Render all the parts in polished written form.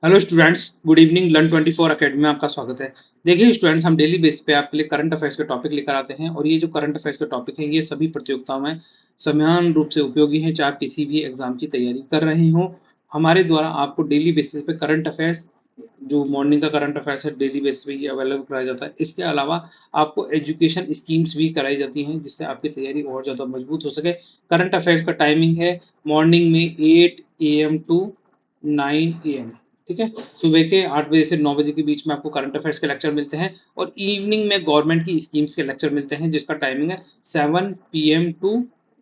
Hello students, good evening. Learn 24 academy में आपका स्वागत है। देखिए स्टूडेंट्स, हम डेली बेस पे आपके लिए करंट अफेयर्स के टॉपिक लेकर आते हैं और ये जो करंट अफेयर्स के टॉपिक हैं ये सभी प्रतियोगिताओं में समान रूप से उपयोगी हैं, चाहे आप किसी भी एग्जाम की तैयारी कर रहे हो। हमारे द्वारा आपको डेली बेसिस पे करंट अफेयर्स, जो मॉर्निंग का करंट अफेयर्स है, डेली बेसिस पे ये अवेलेबल कराया जाता है। इसके अलावा आपको एजुकेशन स्कीम्स भी कराई जाती हैं जिससे आपकी तैयारी और ज़्यादा मजबूत हो सके। करंट अफेयर्स का टाइमिंग है मॉर्निंग में 8 AM टू 9 AM। ठीक है, सुबह के 8 बजे से 9 बजे के बीच में आपको करंट अफेयर्स के लेक्चर मिलते हैं और इवनिंग में गवर्नमेंट की स्कीम्स के लेक्चर मिलते हैं जिसका टाइमिंग है 7 PM टू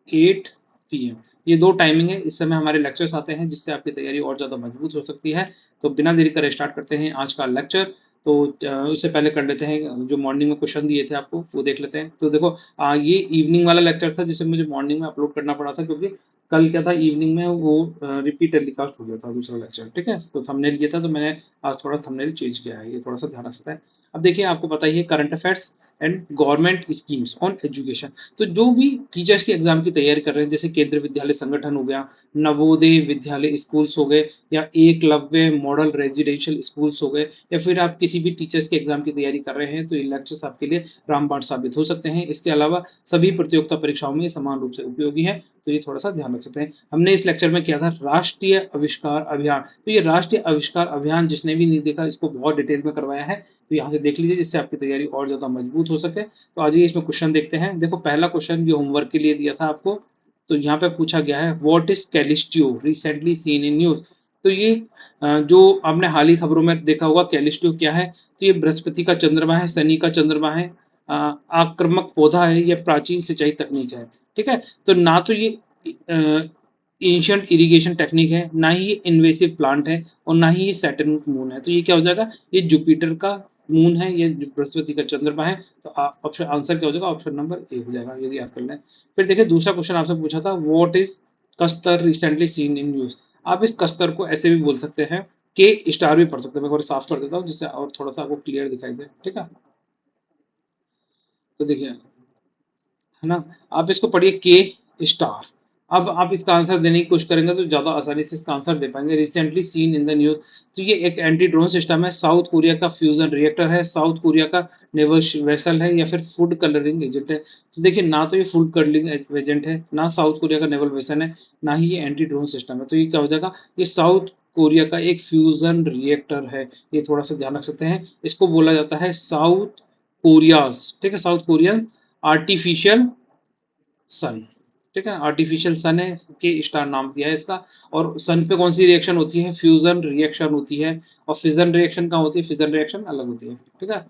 8 PM। ये दो टाइमिंग है, इस समय हमारे लेक्चर्स आते हैं जिससे आपकी तैयारी और ज़्यादा मजबूत हो सकती है। तो बिना देरी करे स्टार्ट करते हैं आज का लेक्चर। तो उससे पहले कर लेते हैं जो मॉर्निंग में क्वेश्चन दिए थे आपको वो देख लेते हैं। तो देखो, ये इवनिंग वाला लेक्चर था जिसे मुझे मॉर्निंग में अपलोड करना पड़ा था क्योंकि कल क्या था, इवनिंग में वो रिपीट टेलीकास्ट हो गया था दूसरा लेक्चर। ठीक है, तो थंबनेल ये था तो मैंने आज थोड़ा थंबनेल चेंज किया है, ये थोड़ा सा ध्यान रख सकता है। अब देखिए, आपको पता ही है current affairs and government schemes on education. तो जो भी टीचर्स के एग्जाम की तैयारी कर रहे हैं, जैसे केंद्रीय विद्यालय संगठन हो गया, नवोदय विद्यालय स्कूल्स हो गए, या एकलव्य मॉडल रेजिडेंशियल स्कूल्स हो गए, या फिर आप किसी भी टीचर्स के एग्जाम की तैयारी कर रहे हैं तो ये लेक्चर्स आपके लिए रामबाण साबित हो सकते हैं। इसके अलावा सभी प्रतियोगिता परीक्षाओं में समान रूप से उपयोगी है, तो ये थोड़ा सा ध्यान रख सकते हैं। हमने इस लेक्चर में किया था राष्ट्रीय आविष्कार अभियान। तो ये राष्ट्रीय आविष्कार अभियान जिसने भी नहीं देखा, इसको बहुत डिटेल में करवाया है, तो यहाँ से देख लीजिए जिससे आपकी तैयारी और ज़्यादा मजबूत हो सके। तो आज ये इसमें क्वेश्चन देखते हैं। देखो, पहला क्वेश्चन जो होमवर्क के लिए दिया था आपको, तो यहाँ पे पूछा गया है what is Callisto recently seen in news. तो ये जो आपने हाल ही खबरों में देखा होगा, कैलिस्टियो क्या है? तो ये बृहस्पति का चंद्रमा है, शनि का चंद्रमा है, आक्रामक पौधा है, यह प्राचीन सिंचाई तकनीक है। ठीक है, तो ना तो ये एंशियंट इरिगेशन टेक्निक है, ना ही ये इन्वेसिव प्लांट है, और ना ही ये सैटर्न मून है। तो ये क्या हो जाएगा? ये जुपिटर का मून है, ये बृहस्पति का चंद्रमा है। तो ऑप्शन आंसर क्या हो जाएगा? ऑप्शन नंबर ए हो जाएगा, यदि याद कर लें। फिर देखिए, दूसरा क्वेश्चन आपसे पूछा था व्हाट इज कस्तर रिसेंटली सीन इन न्यूज। आप इस कस्तर को ऐसे भी बोल सकते हैं, के स्टार भी पढ़ सकते हैं। मैं एक बार साफ कर देता हूँ जिससे और थोड़ा सा आपको क्लियर दिखाई दे। ठीक है, तो देखिए, है ना, आप इसको पढ़िए के स्टार। अब आप इसका आंसर देने की कोशिश करेंगे तो ज़्यादा आसानी से इसका आंसर दे पाएंगे। Recently seen in the news, तो ये एक एंटी ड्रोन सिस्टम है, साउथ कोरिया का फ्यूजन रिएक्टर है, साउथ कोरिया का नेवल वेसल है, या फिर फूड कलरिंग एजेंट है। तो देखिए, ना तो ये फूड कलरिंग एजेंट है, ना साउथ कोरिया का नेवल वेसल है, ना ही ये एंटी ड्रोन सिस्टम है। तो ये क्या हो जाएगा? ये साउथ कोरिया का एक फ्यूजन रिएक्टर है। ये थोड़ा सा ध्यान रख सकते हैं, इसको बोला जाता है साउथ कोरियाज। ठीक है, साउथ कोरियन आर्टिफिशियल सन। ठीक है, आर्टिफिशियल सन है, के स्टार नाम दिया है इसका। और सन पे कौन सी रिएक्शन होती है? फ्यूजन रिएक्शन होती है। और फिजन रिएक्शन कहाँ होती है? फिजन रिएक्शन अलग होती है। ठीक है,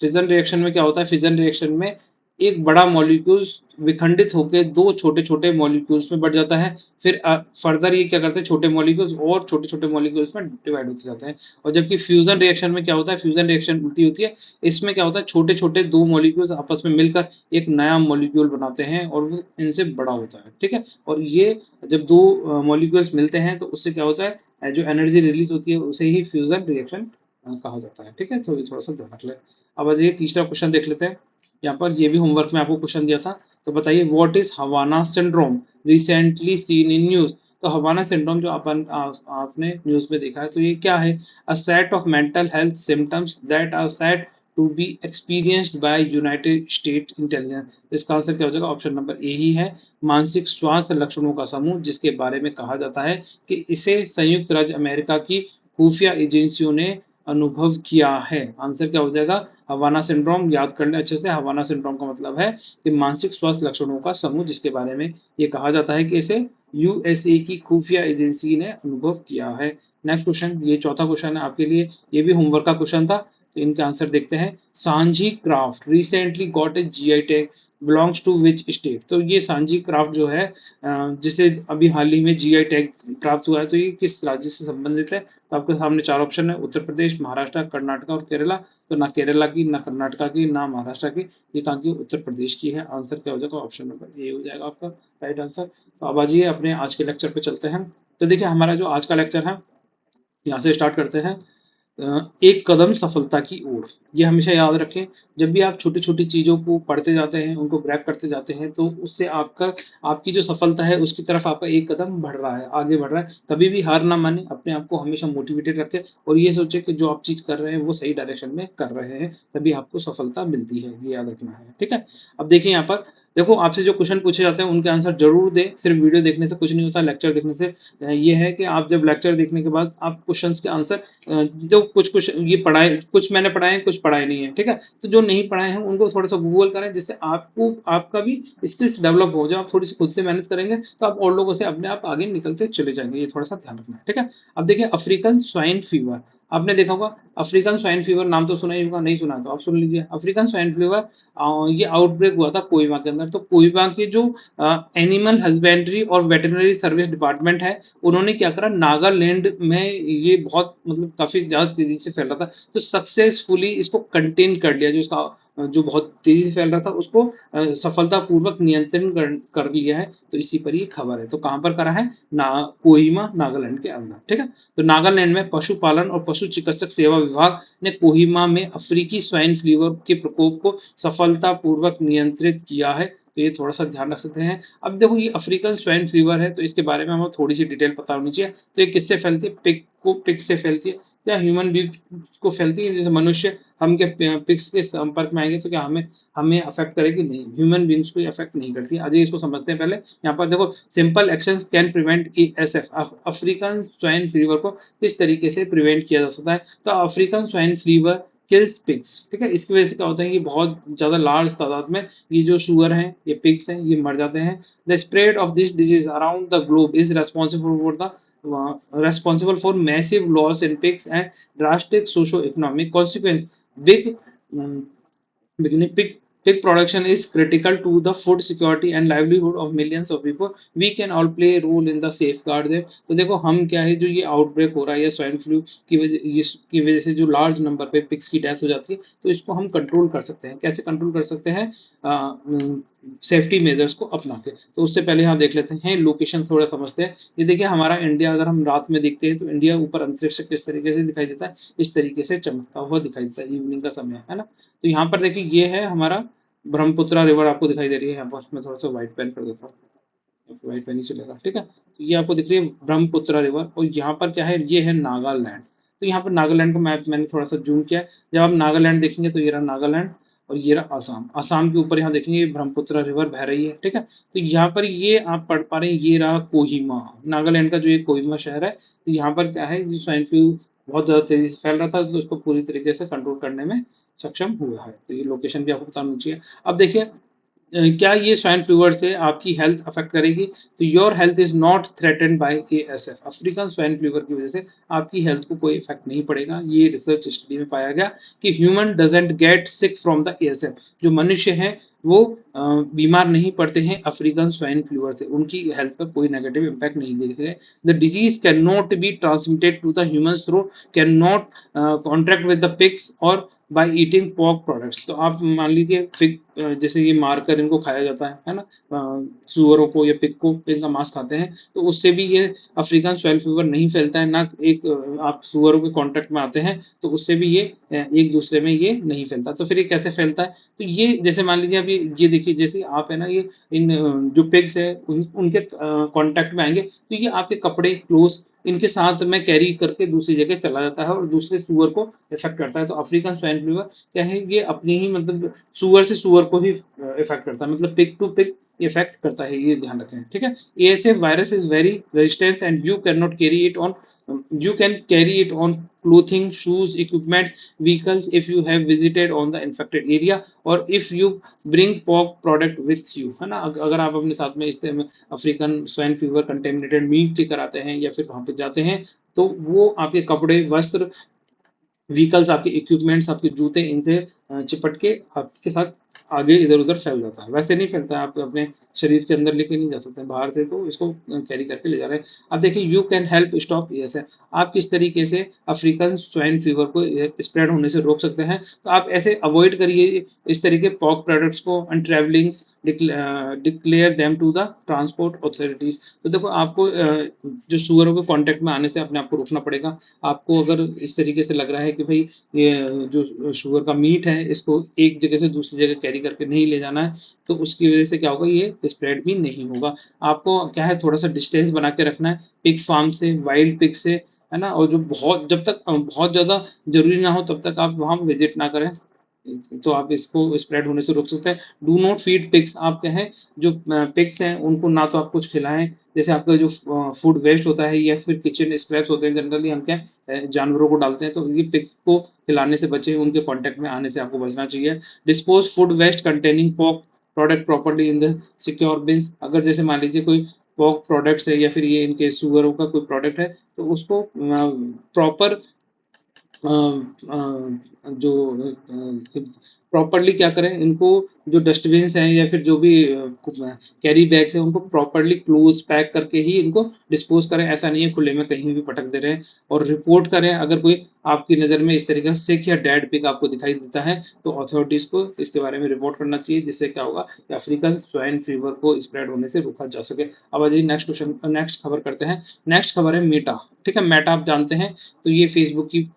फिजन रिएक्शन में क्या होता है? फिजन रिएक्शन में एक बड़ा मॉलिक्यूल्स विखंडित होकर दो छोटे छोटे मॉलिक्यूल्स में बढ़ जाता है। फिर फर्दर ये क्या करते हैं? छोटे मॉलिक्यूल्स और छोटे छोटे मॉलिक्यूल्स में डिवाइड होते जाते हैं। और जबकि फ्यूजन रिएक्शन में क्या होता है? फ्यूजन रिएक्शन उल्टी होती है। इसमें क्या होता है? छोटे छोटे दो मॉलिक्यूल्स आपस में मिलकर एक नया मॉलिक्यूल बनाते हैं और वो इनसे बड़ा होता है। ठीक है, और ये जब दो मॉलिक्यूल्स मिलते हैं तो उससे क्या होता है? जो एनर्जी रिलीज होती है उसे ही फ्यूजन रिएक्शन कहा जाता है। ठीक है, तो ये थोड़ा सा ध्यान रख लें। अब आ जाइए, तीसरा क्वेश्चन देख लेते हैं। यहाँ पर ये भी होमवर्क में आपको क्वेश्चन दिया था। तो बताइए what is Havana syndrome recently seen in news. तो हवाना सिंड्रोम जो आपने न्यूज में देखा है, तो ये क्या है? A set of mental health symptoms that are said to be experienced by United State intelligence. तो इसका आंसर क्या हो जाएगा? ऑप्शन नंबर ए ही है, मानसिक स्वास्थ्य लक्षणों का समूह, जिसके बारे में कहा जाता है कि इसे संयुक्त राज्य अमेरिका की खुफिया एजेंसियों ने अनुभव किया है। आंसर क्या हो जाएगा? हवाना सिंड्रोम। याद कर लें अच्छे से, हवाना सिंड्रोम का मतलब है कि मानसिक स्वास्थ्य लक्षणों का समूह, जिसके बारे में ये कहा जाता है कि इसे यूएसए की खुफिया एजेंसी ने अनुभव किया है। नेक्स्ट क्वेश्चन, ये चौथा क्वेश्चन है आपके लिए, ये भी होमवर्क का क्वेश्चन था। तो इनका आंसर देखते हैं। Sanjhi craft recently got a GI tag, belongs to which state. तो ये सांझी क्राफ्ट जो है, जिसे अभी हाल ही में जीआई टैग प्राप्त हुआ है, तो ये किस राज्य से संबंधित है? तो आपके सामने चार ऑप्शन है, उत्तर प्रदेश, महाराष्ट्र, कर्नाटक और केरला। तो ना केरला की, ना कर्नाटक की, ना महाराष्ट्र की, ये कहाँ की? उत्तर प्रदेश की है। आंसर क्या हो जाएगा? ऑप्शन नंबर ए हो जाएगा आपका राइट आंसर। तो अब आइए अपने आज के लेक्चर पे चलते हैं। तो देखिए, हमारा जो आज का लेक्चर है यहाँ से स्टार्ट करते हैं। एक कदम सफलता की ओर। ये हमेशा याद रखें, जब भी आप छोटी-छोटी चीज़ों को पढ़ते जाते हैं, उनको ग्रैब करते जाते हैं, तो उससे आपकी जो सफलता है, उसकी तरफ आपका एक कदम बढ़ रहा है, आगे बढ़ रहा है। कभी भी हार ना मानें, अपने आप को हमेशा मोटिवेटेड रखें और ये सोचें कि जो आप चीज़ कर रहे हैं, वो सही डायरेक्शन में कर रहे हैं, तभी आपको सफलता मिलती है, ये याद रखना है, ठीक है? अब देखिए यहाँ पर, देखो आपसे जो क्वेश्चन पूछे जाते हैं, उनके आंसर ज़रूर दें, सिर्फ वीडियो देखने से कुछ नहीं होता, लेक्चर देखने से ये है कि आप जब लेक्चर देखने के बाद आप क्वेश्चंस के आंसर जो कुछ-कुछ ये पढ़ाए, कुछ मैंने पढ़ाए हैं, कुछ पढ़ाए नहीं है, ठीक है? तो जो नहीं पढ़ाए हैं, उनको थोड़ा-सा गूगल करें, जिससे आपको आपका भी स्किल्स डेवलप हो। जब आप थोड़ी-सी खुद से मेहनत करेंगे, तो आप और लोगों से अपने आप आगे निकलते चले जाएँगे। ये थोड़ा-सा ध्यान रखना है, ठीक है? अब देखिए अफ्रीकन स्वाइन फीवर, आपने देखा होगा अफ्रीकन स्वाइन फीवर, नाम तो सुना ही होगा, नहीं सुना तो आप सुन लीजिए। अफ्रीकन स्वाइन फीवर ये आउटब्रेक हुआ था कोहिमा के अंदर। तो कोहिमा के जो एनिमल हस्बेंड्री और वेटरनरी सर्विस डिपार्टमेंट है, उन्होंने क्या करा, नागालैंड में ये बहुत मतलब काफ़ी ज़्यादा तेज़ी से फैल रहा था, तो सक्सेसफुली इसको कंटेन कर लिया, जो इसका जो बहुत तेज़ी से फैल रहा था, उसको सफलतापूर्वक नियंत्रण कर लिया है। तो इसी पर ये खबर है। तो कहाँ पर करा है? ना कोहिमा, नागालैंड के अंदर, ठीक है? तो नागालैंड में पशुपालन और पशु चिकित्सक सेवा विभाग ने कोहिमा में अफ्रीकी स्वाइन फीवर के प्रकोप को सफलतापूर्वक नियंत्रित किया है। तो ये थोड़ा-सा ध्यान रख सकते हैं। अब देखो ये अफ्रीकन स्वाइन फीवर है, तो इसके बारे में हमें थोड़ी-सी डिटेल पता होनी चाहिए। तो ये किससे फैलती है? पिग से फैलती है या ह्यूमन बीइंग को फैलती है? जैसे मनुष्य, हम क्या पिग्स के संपर्क में आएँगे तो क्या हमें हमें अफ़ेक्ट करेगी? नहीं, ह्यूमन बीइंग्स को ये अफ़ेक्ट नहीं करती है। आइए इसको समझते हैं पहले। यहाँ पर देखो, simple actions can prevent ASF, African swine fever को किस तरीके से प्रिवेंट किया जा सकता है? तो African swine fever kills pigs, ठीक है? इसकी वजह से क्या होता है कि बहुत ज़्यादा लार्ज तादाद में ये जो सुअर हैं, ये पिग्स हैं, ये मर जाते हैं। The spread of this disease around the globe is responsible for massive loss in pigs and drastic socio-economic consequence. Big um, beginning pig production is critical to the food security and livelihood of millions of people. We can all play a role in the safeguard them. तो देखो हम क्या है, जो ये outbreak हो रहा है या स्वाइन फ्लू की वजह से जो लार्ज नंबर पे पिग्स की डेथ हो जाती है, तो इसको हम कंट्रोल कर सकते हैं। कैसे कंट्रोल कर सकते हैं? सेफ्टी मेजर्स को अपना के। तो उससे पहले यहाँ देख लेते हैं, लोकेशन थोड़ा समझते हैं। ये देखिए हमारा इंडिया, अगर हम रात में देखते हैं तो इंडिया ऊपर अंतरिक्ष किस तरीके से दिखाई देता है, इस तरीके से चमकता हुआ दिखाई देता है, इवनिंग का समय है ना? तो यहाँ पर देखिए ये है हमारा ब्रह्मपुत्रा रिवर, आपको दिखाई दे रही है। यहाँ पर मैं थोड़ा सा व्हाइट पेन कर देता हूँ, व्हाइट पेन ही चलेगा, ठीक है? तो ये आपको दिख रही है ब्रह्मपुत्रा रिवर, और यहाँ पर क्या है, ये है नागालैंड। तो यहाँ पर नागालैंड का मैप मैंने थोड़ा सा जूम किया है। जब आप नागालैंड देखेंगे तो ये रहा नागालैंड, और ये रहा आसाम। आसाम के ऊपर यहाँ देखेंगे ये ब्रह्मपुत्रा रिवर बह रही है, ठीक है? तो यहाँ पर ये आप पढ़ पा रहे हैं, ये रहा कोहिमा, नागालैंड का जो ये कोहिमा शहर है। तो यहाँ पर क्या है, ये स्वाइन फ्लू बहुत ज़्यादा तेज़ी से फैल रहा था, तो उसको पूरी तरीके से कंट्रोल करने में सक्षम हुआ है। तो ये लोकेशन भी आपको पता होनी चाहिए। अब देखिए क्या ये स्वाइन फीवर से आपकी हेल्थ अफेक्ट करेगी? तो your health is not threatened bye ASF, African swine fever की वजह से आपकी हेल्थ को कोई इफेक्ट नहीं पड़ेगा। ये रिसर्च स्टडी में पाया गया कि human doesn't get sick from the ASF, जो मनुष्य हैं वो बीमार नहीं पड़ते हैं अफ्रीकन स्वाइन फीवर से, उनकी हेल्थ पर कोई नेगेटिव इम्पैक्ट नहीं दिखे। The disease can not be transmitted to the human through, can not contract with the pigs और बाय ईटिंग पोर्क प्रोडक्ट्स। तो आप मान लीजिए पिग, जैसे ये मारकर इनको खाया जाता है ना? सुअरों को या पिग को, पिग का मांस खाते हैं, तो उससे भी ये अफ्रीकन स्वाइन फीवर नहीं फैलता है ना। एक आप सुअरों के कांटेक्ट में आते हैं तो उससे भी ये एक दूसरे में ये नहीं फैलता। तो फिर ये कैसे फैलता है? तो ये जैसे मान लीजिए अभी ये देखिए, जैसे आप है ना, ये इन जो पिग्स है उनके कांटेक्ट में आएंगे, तो ये आपके कपड़े, क्लोथ्स, इनके साथ में कैरी करके दूसरी जगह चला जाता है और दूसरे सुअर को इफेक्ट करता है। तो अफ्रीकन स्वाइन फीवर क्या है, ये अपनी ही मतलब सुअर से सुअर को ही इफेक्ट करता है, मतलब पिग टू पिग इफेक्ट करता है, ये ध्यान रखें, ठीक है? ASF virus is very resistance and you can carry it on clothing, shoes, equipment, vehicles if you have visited on the infected area or if you bring pork product with you, है ना? अगर आप अपने साथ में इस African swine fever contaminated meat लेकर आते हैं या फिर वहां पे जाते हैं, तो वो आपके कपड़े, वस्त्र, व्हीकल्स, आपके इक्विपमेंट्स, आपके जूते, इनसे चिपट के आपके साथ आगे इधर-उधर फैल जाता है। वैसे नहीं फैलता है, आप अपने शरीर के अंदर लेके नहीं जा सकते बाहर से, तो इसको कैरी करके ले जा रहे हैं। अब देखिए you can help stop yes है, आप किस तरीके से अफ्रीकन स्वाइन फीवर को स्प्रेड होने से रोक सकते हैं। तो आप ऐसे अवॉइड करिए इस तरीके पॉक प्रोडक्ट्स को and travellings, declare them to the transport authorities. तो देखो आपको जो सुअरों के कांटेक्ट में आने से अपने आप को रोकना पड़ेगा। आपको अगर इस तरीके से लग रहा है कि भाई ये जो शुगर का मीट है इसको एक जगह से दूसरी जगह कैरी करके नहीं ले जाना है, तो उसकी वजह से क्या होगा, ये स्प्रेड भी नहीं होगा। आपको क्या है, थोड़ा सा डिस्टेंस बना के रखना है पिग फार्म से, वाइल्ड पिग से, है ना। और जो बहुत, जब तक बहुत ज़्यादा ज़रूरी ना हो तब तक आप वहाँ विजिट ना करें, तो आप इसको स्प्रेड होने से रोक सकते हैं। डू नॉट फीड पिग्स, आप क्या है जो पिग्स हैं उनको ना तो आप कुछ खिलाएं, जैसे आपका जो फूड वेस्ट होता है या फिर किचन स्क्रैप्स होते हैं, जनरली हम क्या जानवरों को डालते हैं, तो ये पिग को खिलाने से बचें, उनके कांटेक्ट में आने से आपको बचना चाहिए। Dispose food waste containing pork product properly in the secure bins. अगर जैसे मान लीजिए कोई पॉक प्रोडक्ट्स है या फिर ये इनके सुअरों का कोई प्रोडक्ट है, तो उसको प्रॉपर जो प्रॉपरली क्या करें, इनको जो डस्टबिन्स हैं या फिर जो भी कैरी बैग्स हैं उनको प्रॉपरली क्लोज पैक करके ही इनको डिस्पोज करें। ऐसा नहीं है खुले में कहीं भी पटक दे रहे हैं। और रिपोर्ट करें अगर कोई आपकी नज़र में इस तरीके से सिक या डेड पिग आपको दिखाई देता है, तो अथॉरिटीज़ को इसके बारे में रिपोर्ट करना चाहिए, जिससे क्या होगा कि अफ्रीकन स्वाइन फीवर को स्प्रेड होने से रोका जा सके। अब आइए नेक्स्ट क्वेश्चन, नेक्स्ट खबर करते हैं। नेक्स्ट खबर है मेटा। ठीक है, मेटा आप जानते हैं, तो ये फेसबुक की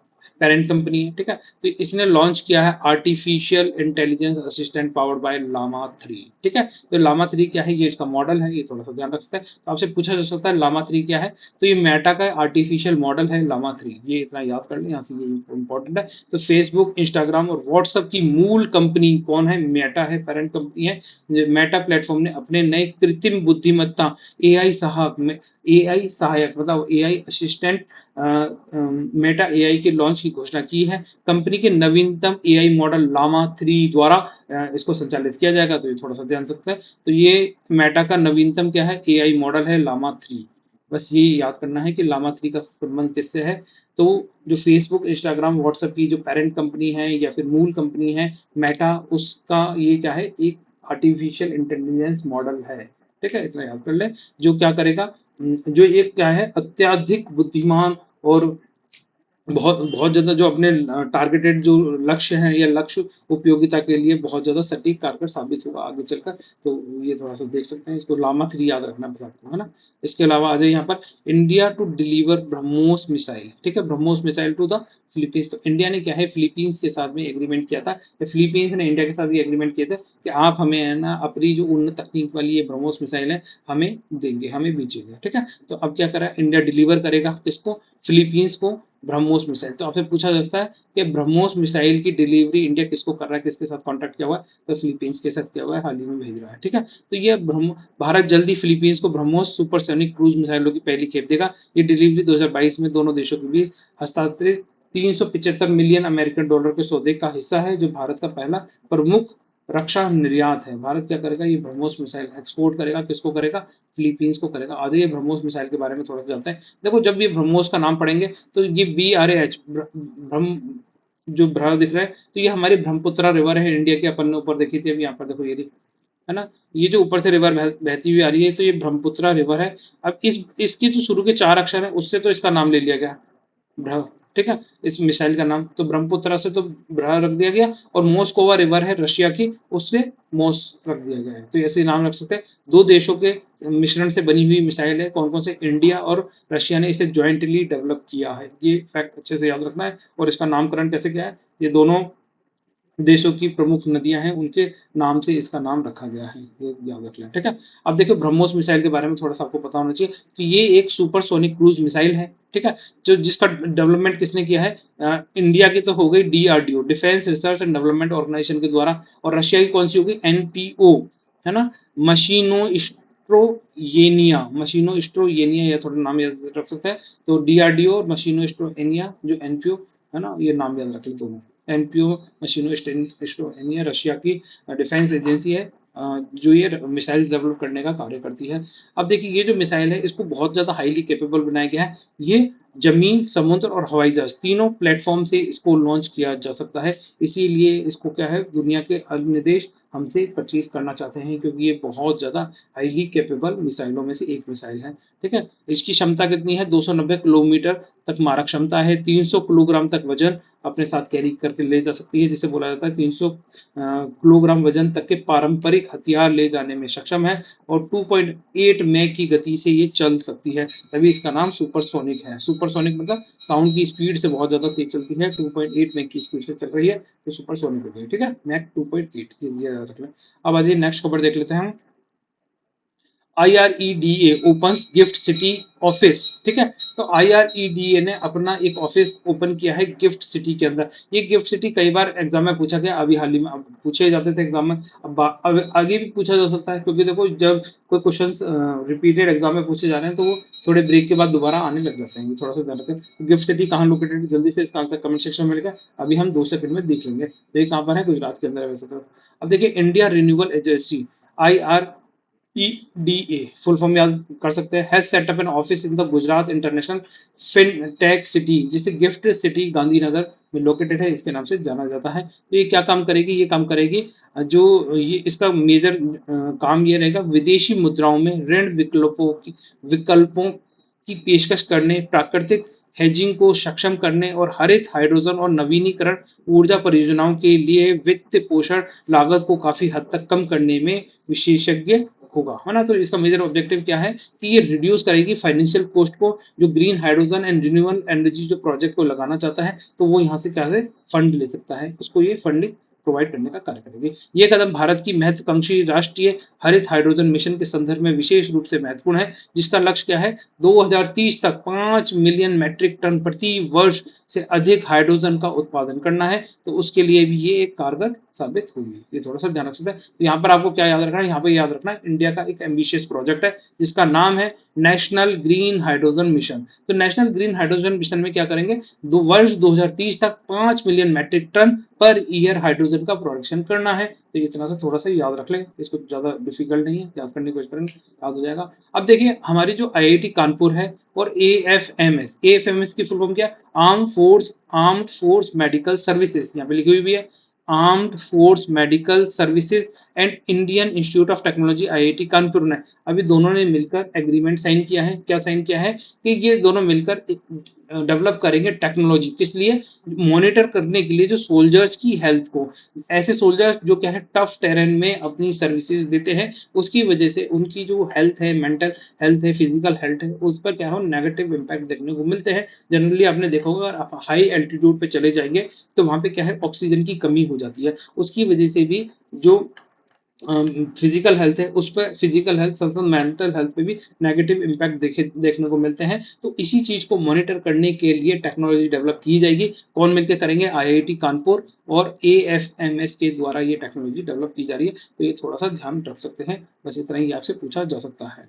पेरेंट कंपनी है। ठीक है, तो इसने लॉन्च किया है artificial intelligence assistant powered by Llama 3। ठीक है, तो लामा 3 क्या है, ये इसका मॉडल है, ये थोड़ा सा ध्यान रख सकते हैं। तो आपसे पूछा जा सकता है लामा 3 क्या है, तो ये मेटा का आर्टिफिशियल मॉडल है लामा 3, ये इतना याद कर लें, यहाँ से ये इंपॉर्टेंट है। तो फेसबुक, इंस्टाग्राम और व्हाट्सएप की मूल कंपनी कौन है, मेटा है, पेरेंट कंपनी है। मेटा प्लेटफॉर्म ने अपने नए कृत्रिम बुद्धिमत्ता एआई सहायक में, एआई सहायक मतलब एआई असिस्टेंट मेटा एआई के लॉन्च की घोषणा की है। कंपनी के नवीनतम एआई मॉडल लामा 3 द्वारा इसको संचालित किया जाएगा, तो ये थोड़ा सा ध्यान सकते हैं। तो ये मेटा का नवीनतम क्या है, एआई मॉडल है लामा 3। बस ये याद करना है कि लामा 3 का संबंध किससे है। तो जो फेसबुक, इंस्टाग्राम, व्हाट्सएप की जो पेरेंट कंपनी है या फिर मूल कंपनी है मेटा, उसका ये क्या है, एक आर्टिफिशियल इंटेलिजेंस मॉडल है। ठीक है, इतना याद कर ले। जो क्या करेगा, जो एक क्या है अत्यधिक बुद्धिमान और बहुत बहुत ज़्यादा जो अपने टारगेटेड जो लक्ष्य हैं या लक्ष्य उपयोगिता के लिए बहुत ज़्यादा सटीक कारगर साबित होगा आगे चलकर। तो ये थोड़ा सा देख सकते हैं, इसको लामा 3 याद रखना बस आपको, है ना। इसके अलावा आ जाइए यहाँ पर, India to deliver BrahMos missile. ठीक है, BrahMos missile to the Philippines. तो इंडिया ने क्या है फिलीपींस के साथ में एग्रीमेंट किया था, या फिलीपींस ने इंडिया के साथ ये एग्रीमेंट किया था कि आप हमें है ना अपनी जो उन्नत तकनीक वाली ये ब्रह्मोस मिसाइल है हमें देंगे, हमें बेचेंगे। ठीक है, तो अब क्या करा इंडिया डिलीवर करेगा किसको, फिलीपींस को ब्रह्मोस मिसाइल। तो आपसे पूछा जा सकता है कि ब्रह्मोस मिसाइल की डिलीवरी इंडिया किसको कर रहा है, किसके साथ कॉन्ट्रैक्ट किया हुआ है, तो फिलीपींस के साथ किया हुआ है, हाल ही में भेज रहा है। ठीक है, तो ये भारत जल्दी फिलीपींस को ब्रह्मोस सुपरसोनिक क्रूज मिसाइलों की पहली खेप देगा। ये डिलीवरी 2022 में दोनों देशों के बीच हस्तांतरित 375 मिलियन अमेरिकन डॉलर के सौदे का हिस्सा है, जो भारत का पहला प्रमुख रक्षा निर्यात है। भारत क्या करेगा, ये ब्रह्मोस मिसाइल एक्सपोर्ट करेगा, किसको करेगा, फिलीपींस को करेगा। आज ये ब्रह्मोस मिसाइल के बारे में थोड़ा सा जानते हैं। देखो जब ये ब्रह्मोस का नाम पढ़ेंगे तो ये BRAH ब्रह्म, जो भ्रा दिख रहा है, तो ये हमारी ब्रह्मपुत्रा रिवर है इंडिया की, अपन ने ऊपर देखी थी। अभी यहाँ पर देखो ये है ना, ये जो ऊपर से रिवर बहती हुई आ रही है, तो ये ब्रह्मपुत्रा रिवर है। अब इसकी जो शुरू के 4 अक्षर है उससे तो इसका नाम ले लिया गया भ्र। ठीक है, इस मिसाइल का नाम तो ब्रह्मपुत्रा से तो भ्र रख दिया गया, और मोस्कोवा रिवर है रशिया की, उससे मोस रख दिया गया है। तो ऐसे नाम रख सकते हैं। दो देशों के मिश्रण से बनी हुई मिसाइल है, कौन कौन से, इंडिया और रशिया ने इसे ज्वाइंटली डेवलप किया है। ये फैक्ट अच्छे से याद रखना है। और इसका नामकरण कैसे किया है, ये दोनों देशों की प्रमुख नदियां हैं उनके नाम से इसका नाम रखा गया है, ये याद रख लें। ठीक है, अब देखिए ब्रह्मोस मिसाइल के बारे में थोड़ा सा आपको पता होना चाहिए। तो ये एक सुपरसोनिक क्रूज मिसाइल है। ठीक है, जो जिसका डेवलपमेंट किसने किया है, इंडिया की तो हो गई DRDO, defence research and development organisation के द्वारा, और रशिया की कौन सी होगी, NPO, है ना, मशीनो स्ट्रोयेनिया, मशीनो स्ट्रोयेनिया, या थोड़ा नाम याद रख सकते हैं। तो DRDO और मशीनो स्ट्रोयेनिया जो NPO है ना, ये नाम याद रख लें दोनों। NPO मशीनो स्टोनिया रशिया की डिफेंस एजेंसी है, जो ये मिसाइल डेवलप करने का कार्य करती है। अब देखिए ये जो मिसाइल है इसको बहुत ज़्यादा हाईली कैपेबल बनाया गया है। ये जमीन, समुद्र और हवाई जहाज तीनों प्लेटफॉर्म से इसको लॉन्च किया जा सकता है। इसीलिए इसको क्या है दुनिया के अन्य देश हमसे परचेज करना चाहते हैं, क्योंकि ये बहुत ज़्यादा हाईली कैपेबल मिसाइलों में से एक मिसाइल है। ठीक है, इसकी क्षमता कितनी है, 290 किलोमीटर तक मारक क्षमता है, 300 किलोग्राम तक वजन अपने साथ कैरी करके ले जा सकती है, जिसे बोला जाता है 300 किलोग्राम वजन तक के पारंपरिक हथियार ले जाने में सक्षम है, और 2.8 मैक की गति से ये चल सकती है, तभी इसका नाम सुपरसोनिक है। सुपरसोनिक मतलब साउंड की स्पीड से बहुत ज़्यादा तेज चलती है, 2.8 मैक की स्पीड से चल रही है, तो सुपरसोनिक हो गई। ठीक है, मैक 2.8 ये याद रख लें। अब आइए नेक्स्ट खबर देख लेते हैं हम। IREDA opens gift city office. ठीक है, तो IREDA ने अपना एक ऑफिस ओपन किया है गिफ्ट सिटी के अंदर। ये गिफ्ट सिटी कई बार एग्जाम में पूछा गया, अभी हाल ही में अब पूछे जाते थे एग्जाम में, अब आगे भी पूछा जा सकता है, क्योंकि देखो जब कोई क्वेश्चंस रिपीटेड एग्जाम में पूछे जा रहे हैं तो वो थोड़े ब्रेक के बाद दोबारा आने लग जाते हैं, थोड़ा सा ध्यान रखें। गिफ्ट सिटी कहाँ लोकेटेड है, जल्दी से इसका आंसर कमेंट सेक्शन में लिखा, अभी हम 2 सेकंड में देख लेंगे। तो ये कहाँ पर है, गुजरात के अंदर है वैसे तो। अब देखिए, India renewable agency IREDA full form याद कर सकते हैं, has set up an office in the Gujarat international fintech city, जिसे गिफ्ट सिटी गांधीनगर में लोकेटेड है, इसके नाम से जाना जाता है। तो ये क्या काम करेगी, ये काम करेगी जो ये इसका मेजर काम ये रहेगा, विदेशी मुद्राओं में ऋण विकल्पों की पेशकश करने, प्राकृतिक हेजिंग को सक्षम करने, और हरित हाइड्रोजन और नवीनीकरण ऊर्जा परियोजनाओं के लिए वित्त पोषण लागत को काफी हद तक कम करने में विशेषज्ञ होगा, है ना। तो इसका मेजर ऑब्जेक्टिव क्या है कि ये रिड्यूस करेगी फाइनेंशियल कॉस्ट को, जो green hydrogen and renewable energy जो प्रोजेक्ट को लगाना चाहता है, तो वो यहाँ से क्या है फंड ले सकता है, उसको ये फंडिंग प्रोवाइड करने का कार्य करेगी। ये कदम भारत की महत्वाकांक्षी राष्ट्रीय हरित हाइड्रोजन मिशन के संदर्भ में विशेष रूप से महत्वपूर्ण है, जिसका लक्ष्य क्या है, 2030 तक 5 मिलियन मैट्रिक टन प्रति वर्ष से अधिक हाइड्रोजन का उत्पादन करना है। तो उसके लिए भी ये एक कारगर साबित होगी, ये थोड़ा सा ध्यान रख सकते हैं। तो यहाँ पर आपको क्या याद रखना है, यहाँ पर याद रखना है इंडिया का एक एम्बिशियस प्रोजेक्ट है, जिसका नाम है नेशनल ग्रीन हाइड्रोजन मिशन। तो नेशनल ग्रीन हाइड्रोजन मिशन में क्या करेंगे, वर्ष 2030 तक 5 million metric ton per year hydrogen का प्रोडक्शन करना है। तो इतना सा थोड़ा सा याद रख लें, इसको ज़्यादा डिफिकल्ट नहीं है, याद करने की कोशिश करेंगे, याद हो जाएगा। अब देखिए, हमारी जो IIT कानपुर है और AFMS की फुल फॉर्म क्या है, आर्म्ड फोर्स मेडिकल सर्विसेज, यहाँ पे लिखी हुई भी है, armed force medical services and Indian Institute of technology IIT Kanpur ने अभी दोनों ने मिलकर एग्रीमेंट साइन किया है। क्या साइन किया है कि ये दोनों मिलकर डेवलप करेंगे टेक्नोलॉजी, किस लिए, मॉनिटर करने के लिए जो सोल्जर्स की हेल्थ को, ऐसे सोल्जर्स जो क्या है टफ टेरेन में अपनी सर्विसेज देते हैं, उसकी वजह से उनकी जो हेल्थ है, मेंटल हेल्थ है, फिजिकल हेल्थ है, उस पर क्या हो नेगेटिव इम्पैक्ट देखने को मिलते हैं। जनरली आपने देखा होगा, अगर आप हाई एल्टीट्यूड पे चले जाएंगे तो वहाँ पे क्या है ऑक्सीजन की कमी हो जाती है, उसकी वजह से भी जो फिजिकल हेल्थ है उस पर, फिजिकल हेल्थ साथ मेंटल हेल्थ पे भी नेगेटिव इम्पैक्ट देखने को मिलते हैं। तो इसी चीज को मॉनिटर करने के लिए टेक्नोलॉजी डेवलप की जाएगी। कौन मिलकर करेंगे, IIT कानपुर और AFMS के द्वारा ये टेक्नोलॉजी डेवलप की जा रही है। तो ये थोड़ा सा ध्यान रख सकते हैं, बस इतना ही आपसे पूछा जा सकता है।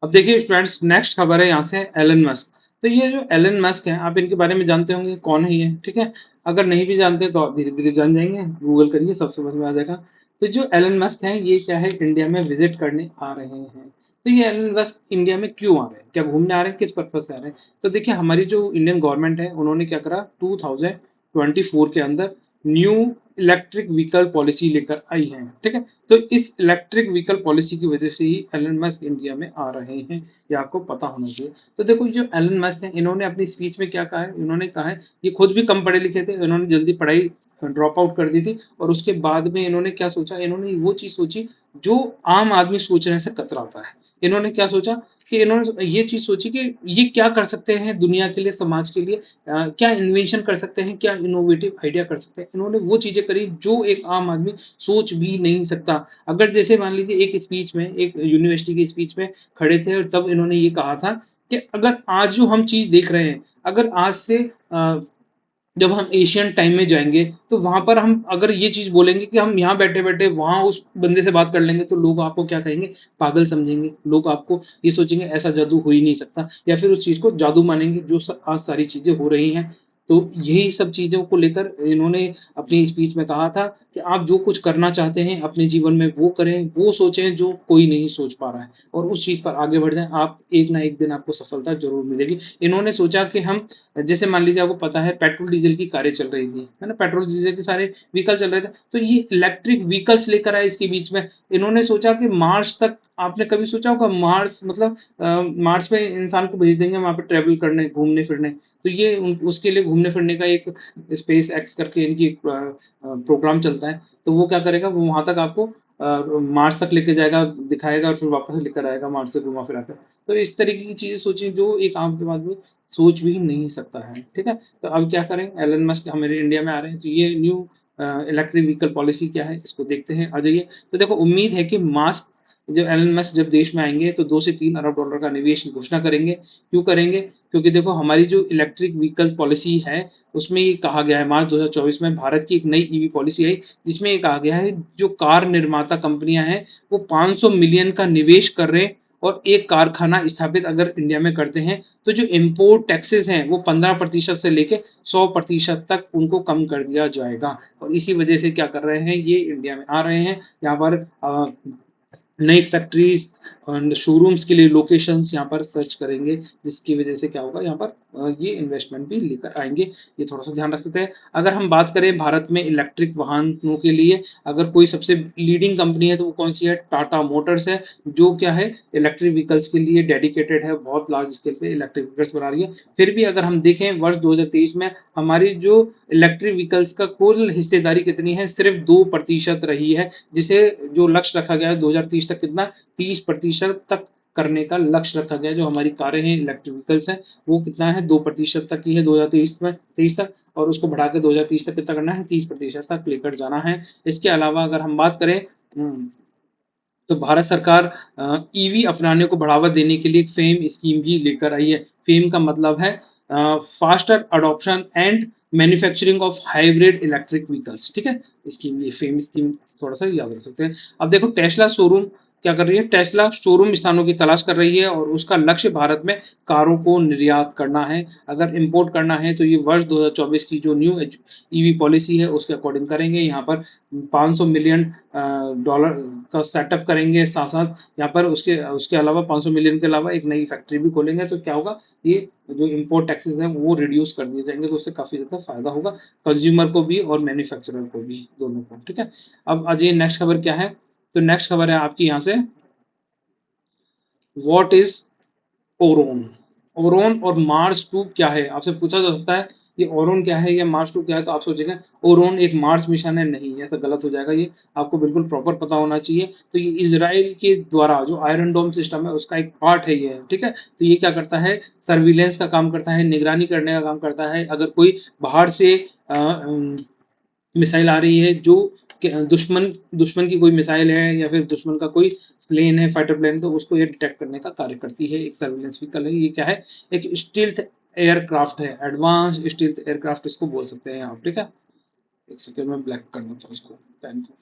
अब देखिए फ्रेंड्स, नेक्स्ट खबर है यहाँ से एलन मस्क। तो ये जो एलन मस्क है, आप इनके बारे में जानते होंगे कौन है ये, ठीक है। अगर नहीं भी जानते तो आप धीरे धीरे जान जाएंगे, गूगल करिए, सब समझ में आ जाएगा। तो जो एलन मस्क है, ये क्या है, इंडिया में विजिट करने आ रहे हैं। तो ये एलन मस्क इंडिया में क्यों आ रहे हैं, क्या घूमने आ रहे हैं, किस पर्पज से आ रहे हैं। तो देखिए, हमारी जो इंडियन गवर्नमेंट है, उन्होंने क्या करा, 2024 के अंदर न्यू इलेक्ट्रिक व्हीकल पॉलिसी लेकर आई है, ठीक है। तो इस इलेक्ट्रिक व्हीकल पॉलिसी की वजह से ही एलन मस्क इंडिया में आ रहे हैं, ये आपको पता होना चाहिए। तो देखो, जो एलन मस्क है, इन्होंने अपनी स्पीच में क्या कहा है, इन्होंने कहा है, ये खुद भी कम पढ़े लिखे थे, इन्होंने जल्दी पढ़ाई ड्रॉप आउट कर दी थी, और उसके बाद में इन्होंने क्या सोचा, इन्होंने वो चीज सोची जो आम आदमी सोचने से कतराता है। इन्होंने क्या सोचा कि इन्होंने ये चीज सोची कि ये क्या कर सकते हैं दुनिया के लिए, समाज के लिए, क्या इन्वेंशन कर सकते हैं, क्या इनोवेटिव आइडिया कर सकते हैं। इन्होंने वो चीजें करी जो एक आम आदमी सोच भी नहीं सकता। अगर जैसे मान लीजिए एक स्पीच में, एक यूनिवर्सिटी की स्पीच में खड़े थे, और तब इन्होंने ये कहा था कि अगर आज जो हम चीज देख रहे हैं, अगर आज से जब हम एशियन टाइम में जाएंगे, तो वहां पर हम अगर ये चीज बोलेंगे कि हम यहाँ बैठे बैठे वहां उस बंदे से बात कर लेंगे, तो लोग आपको क्या कहेंगे, पागल समझेंगे। लोग आपको ये सोचेंगे ऐसा जादू हो ही नहीं सकता, या फिर उस चीज को जादू मानेंगे जो आज सारी चीजें हो रही हैं। तो यही सब चीज़ों को लेकर इन्होंने अपनी स्पीच में कहा था कि आप जो कुछ करना चाहते हैं अपने जीवन में वो करें, वो सोचें जो कोई नहीं सोच पा रहा है और उस चीज़ पर आगे बढ़ जाएँ, आप एक ना एक दिन आपको सफलता ज़रूर मिलेगी। इन्होंने सोचा कि हम जैसे मान लीजिए आपको पता है पेट्रोल डीज़ल की कारें चल रही थी, है ना? पेट्रोल डीज़ल के सारे व्हीकल चल रहे थे, तो ये इलेक्ट्रिक व्हीकल्स लेकर आए इसके बीच में। इन्होंने सोचा कि मार्स तक आपने कभी सोचा होगा मार्स मतलब मार्स पे इंसान को भेज देंगे वहाँ पे ट्रैवल करने, घूमने-फिरने। तो ये उसके लिए घूमने-फिरने का एक स्पेस एक्स करके इनकी एक प्रोग्राम चलता है। तो वो क्या करेगा, वो वहाँ तक आपको मार्स तक लेके जाएगा, दिखाएगा और फिर वापस लेकर आएगा मार्स से घुमा फिरा कर। तो इस तरीके की चीज़ें सोचिए जो एक आम आदमी सोच भी नहीं सकता है, ठीक है? तो अब क्या करें, एलन मस्क हमारे इंडिया में आ रहे हैं, तो ये न्यू इलेक्ट्रिक व्हीकल पॉलिसी क्या है, इसको देखते हैं, आ जाइए। तो देखो उम्मीद है कि मास्क जो एलन मस्क जब देश में आएँगे तो 2 से 3 अरब डॉलर का निवेश की घोषणा करेंगे। क्यों करेंगे? क्योंकि देखो हमारी जो इलेक्ट्रिक व्हीकल पॉलिसी है, उसमें ये कहा गया है मार्च 2024 में भारत की एक नई ईवी पॉलिसी आई, जिसमें ये कहा गया है जो कार निर्माता कंपनियाँ हैं, वो 500 मिलियन का निवेश कर रहे हैं और एक कारखाना स्थापित अगर इंडिया में करते हैं, तो जो इम्पोर्ट टैक्सेस हैं, वो 15% से लेके 100% तक उनको कम कर दिया जाएगा। और इसी वजह से क्या कर रहे हैं, ये इंडिया में आ रहे हैं, यहाँ पर नई फैक्ट्रीज और शोरूम्स के लिए लोकेशंस यहाँ पर सर्च करेंगे, जिसकी वजह से क्या होगा, यहाँ पर ये इन्वेस्टमेंट भी लेकर आएंगे। ये थोड़ा सा ध्यान रख सकते हैं। अगर हम बात करें भारत में इलेक्ट्रिक वाहनों के लिए अगर कोई सबसे लीडिंग कंपनी है तो वो कौन सी है, टाटा मोटर्स है, जो क्या है इलेक्ट्रिक व्हीकल्स के लिए डेडिकेटेड है, बहुत लार्ज स्केल पे इलेक्ट्रिक व्हीकल्स बना रही है। फिर भी अगर हम देखें वर्ष 2023 में हमारी जो इलेक्ट्रिक व्हीकल्स का कुल हिस्सेदारी कितनी है, सिर्फ 2% रही है, जिसे जो लक्ष्य रखा गया है 2030 तक कितना 30% तक करने का लक्ष्य रखा गया है। जो हमारी कारें हैं इलेक्ट्रिक व्हीकल्स हैं वो कितना है 2% तक की है 2023 में 23 तक, और उसको बढ़ा के 2030 तक कितना करना है 30% तक लेकर जाना है। इसके अलावा अगर हम बात करें तो भारत सरकार ईवी अपनाने को बढ़ावा देने के लिए एक फेम स्कीम भी लेकर आई है। फेम का मतलब है faster adoption and manufacturing of hybrid electric vehicles, ठीक है? स्कीम, ये फेम स्कीम थोड़ा सा याद रख सकते हैं। अब देखो टेस्ला शोरूम क्या कर रही है, टेस्ला शोरूम स्थानों की तलाश कर रही है और उसका लक्ष्य भारत में कारों को निर्यात करना है। अगर इंपोर्ट करना है तो ये वर्ष 2024 की जो न्यू ईवी पॉलिसी है उसके अकॉर्डिंग करेंगे। यहाँ पर 500 मिलियन डॉलर का सेटअप करेंगे, साथ साथ यहाँ पर उसके उसके अलावा 500 मिलियन के अलावा एक नई फैक्ट्री भी खोलेंगे। तो क्या होगा, ये जो इम्पोर्ट टैक्सेस हैं वो रिड्यूस कर दिए जाएंगे, तो उससे काफ़ी ज़्यादा फायदा होगा कंज्यूमर को भी और मैन्युफैक्चरर को भी, दोनों को, ठीक है? अब आ जाइए नेक्स्ट खबर क्या है, तो नेक्स्ट खबर है आपकी यहाँ से, व्हाट इज ओरोन। ओरोन और मार्स 2 क्या है, आपसे पूछा जा सकता है ये ओरोन क्या है या मार्स 2 क्या है, तो आप सोचेंगे ओरोन एक मार्स मिशन है, नहीं ऐसा गलत हो जाएगा, ये आपको बिल्कुल प्रॉपर पता होना चाहिए। तो ये इजराइल के द्वारा जो आयरन डोम सिस्टम है उसका एक पार्ट है ये, ठीक है? तो ये क्या करता है, सर्विलेंस का काम करता है, निगरानी करने का काम करता है। अगर कोई बाहर से मिसाइल आ रही है जो दुश्मन दुश्मन की कोई मिसाइल है या फिर दुश्मन का कोई प्लेन है, फाइटर प्लेन, तो उसको ये डिटेक्ट करने का कार्य करती है, एक सर्विलेंस व्हीकल है। ये क्या है, एक स्टील्थ एयरक्राफ्ट है, एडवांस स्टील्थ एयरक्राफ्ट इसको बोल सकते हैं आप, ठीक है? एक सेकंड में ब्लैक कर देता हूँ इसको, पेन को,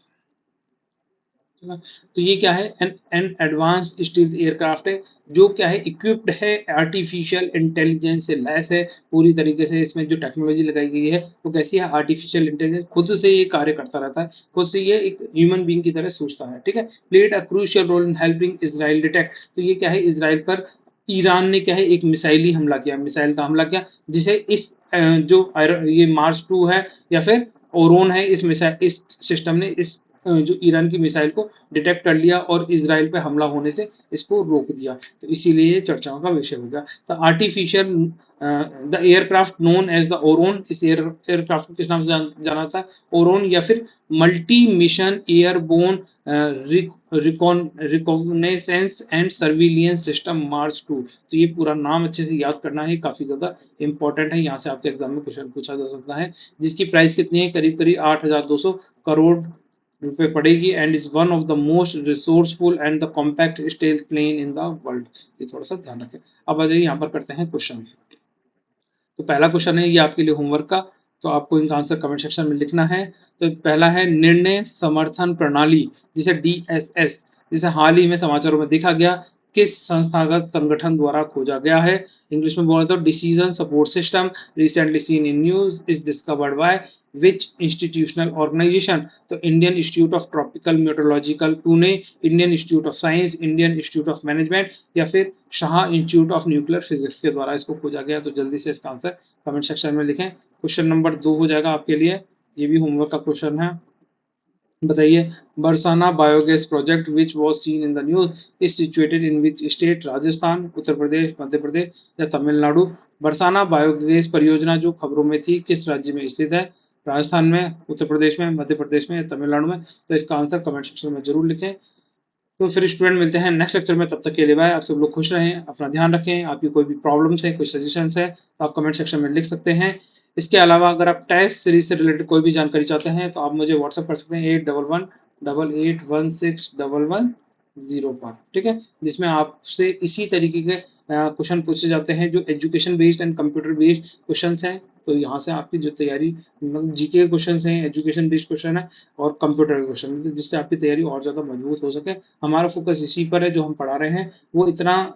है ना? तो ये क्या है, an an advance stealth aircraft है, जो क्या है इक्विप्ड है आर्टिफिशियल इंटेलिजेंस से लैस है पूरी तरीके से। इसमें जो टेक्नोलॉजी लगाई गई है वो कैसी है, आर्टिफिशियल इंटेलिजेंस, खुद से ये कार्य करता रहता है, खुद से ये एक ह्यूमन बीइंग की तरह सोचता है, ठीक है? Played a crucial role in helping Israel detect. तो ये क्या है, इजराइल पर ईरान ने क्या है एक मिसाइली हमला किया, मिसाइल का हमला किया, जिसे इस ये मार्स 2 है या फिर ओरोन है, इस मिसाइल इस सिस्टम ने इस जो ईरान की मिसाइल को डिटेक्ट कर लिया और इजराइल पे हमला होने से इसको रोक दिया। तो इसीलिए ये चर्चाओं का विषय हो गया। तो artificial the aircraft known as the Heron, इस एयरक्राफ्ट को किस नाम से जाना था, ओरोन, या फिर multi mission airborne reconnaissance and surveillance system MARS 2। तो ये पूरा नाम अच्छे से याद करना है, काफी ज्यादा इंपॉर्टेंट है, यहाँ से आपके एग्जाम में क्वेश्चन पूछा जा सकता है। जिसकी प्राइस कितनी है, करीब करीब 8,200 करोड़ रुपए पड़ेगी, and is one of the most resourceful and the compact stealth plane in the world. ये थोड़ा सा ध्यान रखें। अब आ जाइए यहाँ पर करते हैं क्वेश्चन। तो पहला क्वेश्चन है ये आपके लिए होमवर्क का, तो आपको इनका आंसर कमेंट सेक्शन में लिखना है। तो पहला है निर्णय समर्थन प्रणाली, जिसे DSS, जिसे हाल ही में समाचारों में देखा गया, किस संस्थागत संगठन द्वारा खोजा गया है? इंग्लिश में बोले तो decision support system recently seen in news is discovered by which institutional organisation? तो Indian Institute of Tropical Meteorological Pune, Indian Institute of Science, Indian Institute of Management या फिर Saha Institute of Nuclear Physics के द्वारा इसको खोजा गया। तो जल्दी से इसका आंसर कमेंट सेक्शन में लिखें। क्वेश्चन नंबर 2 हो जाएगा आपके लिए, ये भी होमवर्क का क्वेश्चन है। बताइए, Barsana biogas project which was seen in the news is situated in which state? Rajasthan, Uttar Pradesh, Madhya Pradesh या तमिलनाडु? बरसाना बायोगैस परियोजना जो खबरों में थी किस राज्य में स्थित है? राजस्थान में, उत्तर प्रदेश में, मध्य प्रदेश में या तमिलनाडु में? तो इसका आंसर कमेंट सेक्शन में जरूर लिखें। तो फिर स्टूडेंट मिलते हैं नेक्स्ट लेक्चर में, तब तक के लिए बाय। आप सब लोग खुश रहें, अपना ध्यान रखें। आपकी कोई भी प्रॉब्लम्स है, कोई सजेशंस है तो आप कमेंट सेक्शन में लिख सकते हैं। इसके अलावा अगर आप टेस्ट सीरीज से रिलेटेड कोई भी जानकारी चाहते हैं तो आप मुझे व्हाट्सअप कर सकते हैं 8118816110 पर, ठीक है, जिसमें आपसे इसी तरीके के क्वेश्चन पूछे जाते हैं जो education based and computer based question हैं। तो यहाँ से आपकी जो तैयारी, मतलब जीके के क्वेश्चन हैं, एजुकेशन बेस्ड क्वेश्चन है और कंप्यूटर के क्वेश्चन, जिससे आपकी तैयारी और ज़्यादा मजबूत हो सके। हमारा फोकस इसी पर है, जो हम पढ़ा रहे हैं वो इतना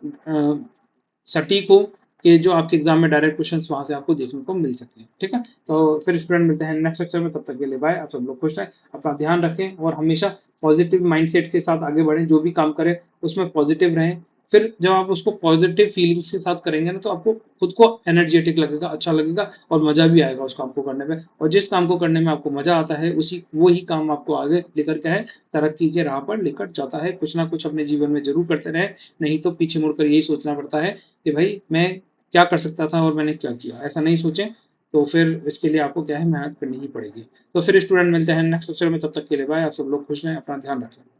सटीक हो कि जो आपके एग्जाम में डायरेक्ट क्वेश्चन वहां से आपको देखने को मिल सके, ठीक है। तो फिर स्टूडेंट मिलते हैं नेक्स्ट लेक्चर में, तब तक के लिए बाय। आप सब लोग खुश रहें, अपना ध्यान रखें और हमेशा पॉजिटिव माइंडसेट के साथ आगे बढ़ें। जो भी काम करें उसमें पॉजिटिव रहें। फिर जब आप उसको पॉजिटिव फीलिंग्स के साथ करेंगे ना तो आपको खुद को एनर्जेटिक लगेगा, अच्छा लगेगा और मजा भी आएगा उस काम को करने में। और जिस काम को करने में आपको मजा आता है उसी वही काम आपको आगे लेकर के है तरक्की के राह पर लेकर जाता है। कुछ ना कुछ अपने जीवन में जरूर करते रहे, नहीं तो पीछे मुड़कर यही सोचना पड़ता है कि भाई मैं क्या कर सकता था और मैंने क्या किया, ऐसा नहीं सोचें। तो फिर इसके लिए आपको क्या है, मेहनत करनी ही पड़ेगी। तो फिर स्टूडेंट मिलते हैं नेक्स्ट लेक्चर में, तब तक के लिए बाय। आप सब लोग खुश रहें, अपना ध्यान रखें।